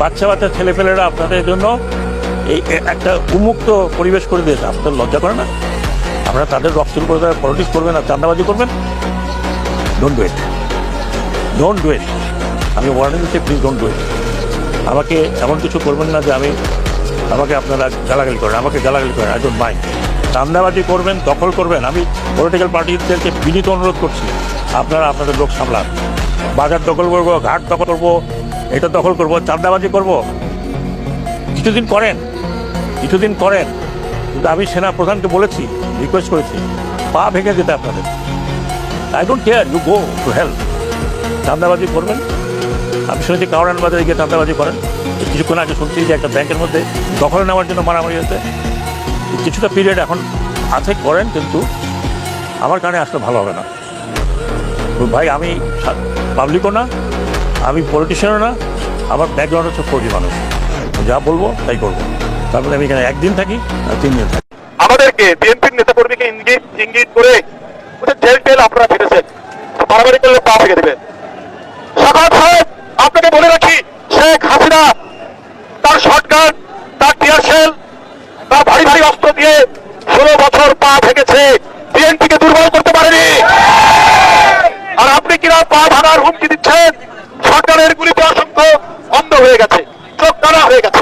বাচ্চা বাচ্চা ছেলেপেলেরা আপনাদের জন্য এই একটা উন্মুক্ত পরিবেশ করে দিয়েছে। আপনাদের লজ্জা করে না? আপনারা তাদের রক্ত করে পলিটিক্স করবেন আর চাঁদাবাজি করবেন? Don't do it, don't do it. আমি ওয়ার্নিং দিচ্ছি, প্লিজ ডোন্ট ডু ইট। আমাকে এমন কিছু করবেন না যে আমাকে আপনারা গালাগালি করেন, আমাকে গালাগালি করেন, আই ডোন্ট মাইন্ড। চাঁদাবাজি করবেন, দখল করবেন, আমি পলিটিক্যাল পার্টিদেরকে বিনীত অনুরোধ করছি, আপনারা আপনাদের লোক সামলান। বাজার দখল করবো, ঘাট দখল করবো, এটা দখল করবো, চাঁদাবাজি করবো, কিছুদিন করেন, কিছুদিন করেন। কিন্তু আমি সেনা প্রধানকে বলেছি, রিকোয়েস্ট করেছি, পা ভেঙে যেতে আপনাদের। I don't care, you go to help. চাঁদাবাজি করবেন, আমি শুনেছি কাউরান বাজারে গিয়ে চাঁদাবাজি করেন। কিছুক্ষণ আগে শুনছি যে একটা ব্যাংকের মধ্যে দখল নেওয়ার জন্য মারামারি হয়েছে। কিছুটা পিরিয়ড এখন আছে, করেন, কিন্তু আমার কারণে আসলে ভালো হবে না। ভাই আমি পাবলিকও না, আমি পলিটিশিয়ানও না, আমার ব্যাকগ্রাউন্ড হচ্ছে ফৌজি মানুষ, যা বলবো তাই করবো। তারপরে আমি এখানে একদিন থাকি আর 3 দিন থাকি। আমাদেরকে বিএনপির নেতাকর্মীকে ইঙ্গিত করে জেল টেল আপনারা ফিরেছেন, বাড়াবাড়ি করলে পা ভেঙে দেবেন। সাখাওয়াত সাহেব, আপনাকে বলে রাখি, শেখ হাসিনা তার শটগান, তার টিয়ার শেল, তার ভারী ভারী অস্ত্র দিয়ে 16 বছর পা ভেঙেছে, বিএনপিকে দুর্বল করতে পারেনি। আর আপনি কিনা পা ভাঙার হুমকি দিচ্ছেন? শটগানের গুলিতে অসংখ্য অন্ধ হয়ে গেছে, চোখ কানা হয়ে গেছে।